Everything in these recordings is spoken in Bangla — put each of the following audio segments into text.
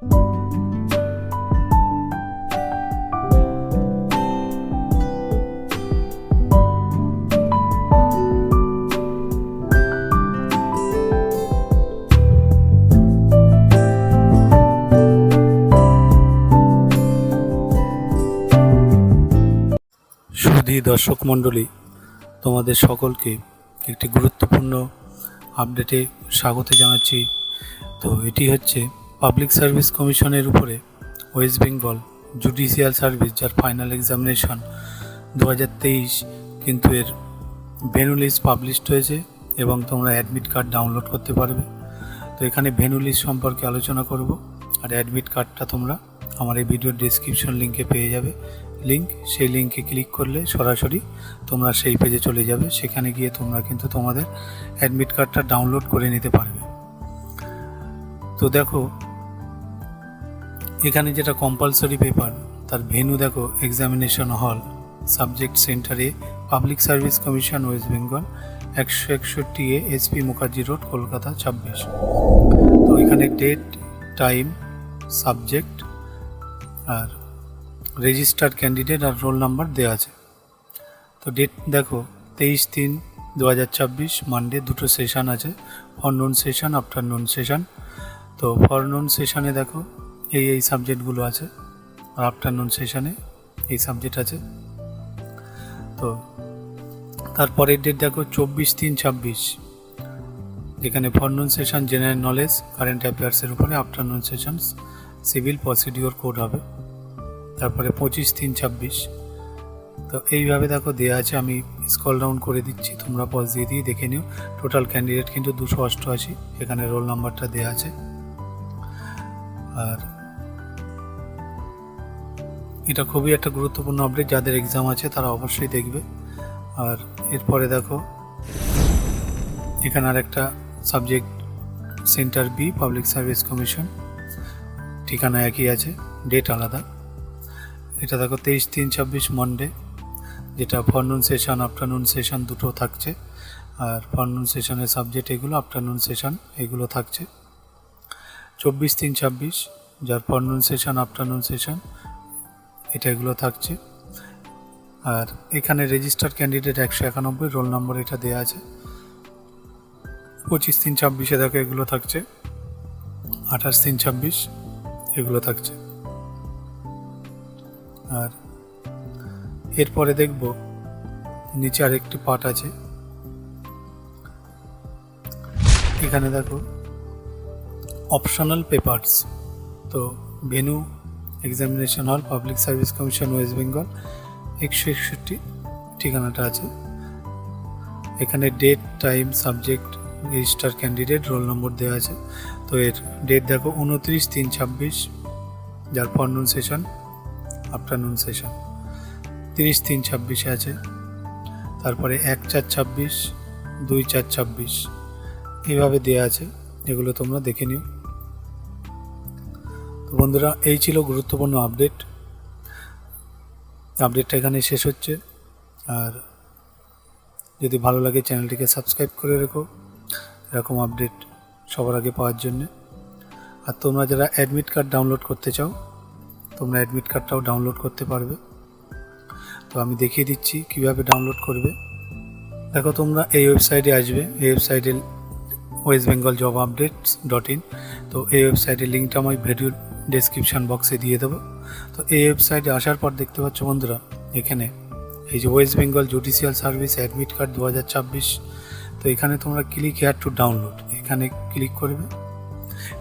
সুধী দর্শক মণ্ডলী, তোমাদের সকলকে একটি গুরুত্বপূর্ণ আপডেটে স্বাগত জানাচ্ছি। তো এটি হচ্ছে পাবলিক সার্ভিস কমিশনের উপরে ওয়েস্ট বেঙ্গল জুডিশিয়াল সার্ভিস, যার ফাইনাল এক্সামিনেশন 2023, কিন্তু এর ভেন্যু লিস্ট পাবলিশড হয়েছে এবং তোমরা অ্যাডমিট কার্ড ডাউনলোড করতে পারবে। তো এখানে ভেন্যু লিস্ট সম্পর্কে আলোচনা করব, আর অ্যাডমিট কার্ডটা তোমরা আমার এই ভিডিওর ডেসক্রিপশন লিঙ্কে পেয়ে যাবে সেই লিঙ্কে ক্লিক করলে সরাসরি তোমরা সেই পেজে চলে যাবে। সেখানে গিয়ে তোমরা কিন্তু তোমাদের অ্যাডমিট কার্ডটা ডাউনলোড করে নিতে পারবে। তো দেখো এখানে যেটা কম্পালসরি পেপার, তার ভেন্যু দেখো এক্সামিনেশন হল, সাবজেক্ট সেন্টারে public service commission West Bengal 161A SP Mukherjee road, Kolkata 26। তো এখানে ডেট, টাইম, সাবজেক্ট আর রেজিস্টার্ড ক্যান্ডিডেট আর রোল নাম্বার দেওয়া আছে। তো ডেট দেখো 23/3/2024 মানডে, দুটো সেশন আছে, ফরনুন সেশন, আফটারনুন সেশন। তো ফরনুন সেশনে দেখো এই সাবজেক্টগুলো আছে, আর আফটারনুন সেশনে এই সাবজেক্ট আছে। তো তারপরের ডেট দেখো 24/3/26, যেখানে ফরনুন সেশন জেনারেল নলেজ কারেন্ট অ্যাফেয়ার্সের উপরে, afternoon session civil procedure code হবে। তারপরে 25/3/26। তো এইভাবে দেখো দেওয়া আছে, আমি স্ক্রল ডাউন করে দিচ্ছি, তোমরা পজ দিয়ে দেখে নিও। টোটাল ক্যান্ডিডেট কিন্তু 288, এখানে রোল নাম্বারটা দেওয়া আছে। আর এটা খুবই একটা গুরুত্বপূর্ণ আপডেট, যাদের এক্সাম আছে তারা অবশ্যই দেখবে। আর এরপরে দেখো এখানে আর একটা subject centre B, public service commission, ঠিকানা একই আছে, ডেট আলাদা। এটা দেখো 23/3/26 মন্ডে, যেটা ফরনুন সেশন আফটারনুন সেশন দুটো থাকছে। আর ফরনুন সেশনের সাবজেক্ট এগুলো, আফটারনুন সেশন এগুলো থাকছে। 24/3/26, যার ফরনুন সেশন আফটারনুন সেশন এটা এগুলো থাকছে। আর এখানে রেজিস্টার্ড ক্যান্ডিডেট 191, রোল নম্বর এটা দেওয়া আছে। 25/3/26 দেখো এগুলো থাকছে। 28/3/26 এগুলো থাকছে। আর এরপরে দেখব নিচে আর একটি পার্ট আছে, এখানে দেখো অপশনাল পেপারস। তো venue examination hall public service commission West Bengal 161, ঠিকানাটা আছে। এখানে date, time, subject, register candidate, roll number দেওয়া আছে। তো এর ডেট দেখো 29/3/26, যার ফরনুন সেশন আফটারনুন সেশন 30/3/26 আছে। তারপরে 1/4/26, 2/4/26 এইভাবে দেওয়া আছে, এগুলো তোমরা দেখে নিও। তো বন্ধুরা, এই ছিল গুরুত্বপূর্ণ আপডেটটা এখানে শেষ হচ্ছে। আর যদি ভালো লাগে চ্যানেলটিকে সাবস্ক্রাইব করে রেখো এরকম আপডেট সবার আগে পাওয়ার জন্যে। আর তোমরা যারা অ্যাডমিট কার্ড ডাউনলোড করতে চাও, তোমরা অ্যাডমিট কার্ডটাও ডাউনলোড করতে পারবে। তো আমি দেখিয়ে দিচ্ছি কিভাবে ডাউনলোড করবে। দেখো তোমরা এই ওয়েবসাইটে আসবে, এই ওয়েবসাইটে westbengaljobupdates.in। তো এই ওয়েবসাইটের লিঙ্কটা আমি ভিডিও ডেসক্রিপশান বক্সে দিয়ে দেবো। তো এই ওয়েবসাইটে আসার পর দেখতে পাচ্ছ বন্ধুরা, এখানে এই যে West Bengal judicial service admit card 2024। তো এখানে তোমরা ক্লিক হেয়ার টু ডাউনলোড, এখানে ক্লিক করবে।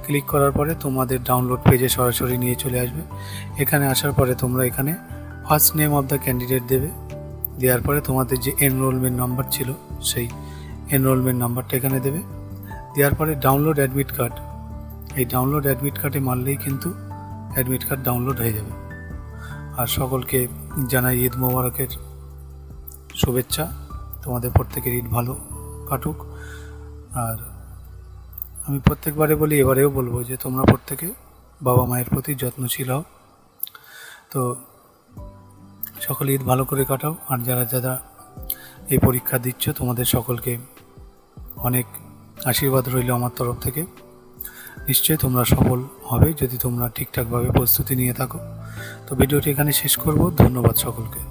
ক্লিক করার পরে তোমাদের ডাউনলোড পেজে সরাসরি নিয়ে চলে আসবে। এখানে আসার পরে তোমরা এখানে first name of the candidate দেবে। দেওয়ার পরে তোমাদের যে এনরোলমেন্ট নাম্বার ছিল, সেই এনরোলমেন্ট নাম্বারটা এখানে দেবে। দেওয়ার পরে ডাউনলোড অ্যাডমিট কার্ড, এই ডাউনলোড অ্যাডমিট কার্ডে মারলেই কিন্তু অ্যাডমিট কার্ড ডাউনলোড হয়ে যাবে। আর সকলকে জানাই ঈদ মোবারকের শুভেচ্ছা, তোমাদের প্রত্যেকের ঈদ ভালো কাটুক। আর আমি প্রত্যেকবারে বলি, এবারেও বলবো যে তোমরা প্রত্যেকে বাবা মায়ের প্রতি যত্নশীল হও। তো সকলে ঈদ ভালো করে কাটাও। আর যারা যারা এই পরীক্ষা দিচ্ছ, তোমাদের সকলকে অনেক আশীর্বাদ রইল আমার তরফ থেকে। নিশ্চয়ই তোমরা সফল হবে যদি তোমরা ঠিকঠাকভাবে প্রস্তুতি নিয়ে থাকো। তো ভিডিওটি এখানে শেষ করব। ধন্যবাদ সকলকে।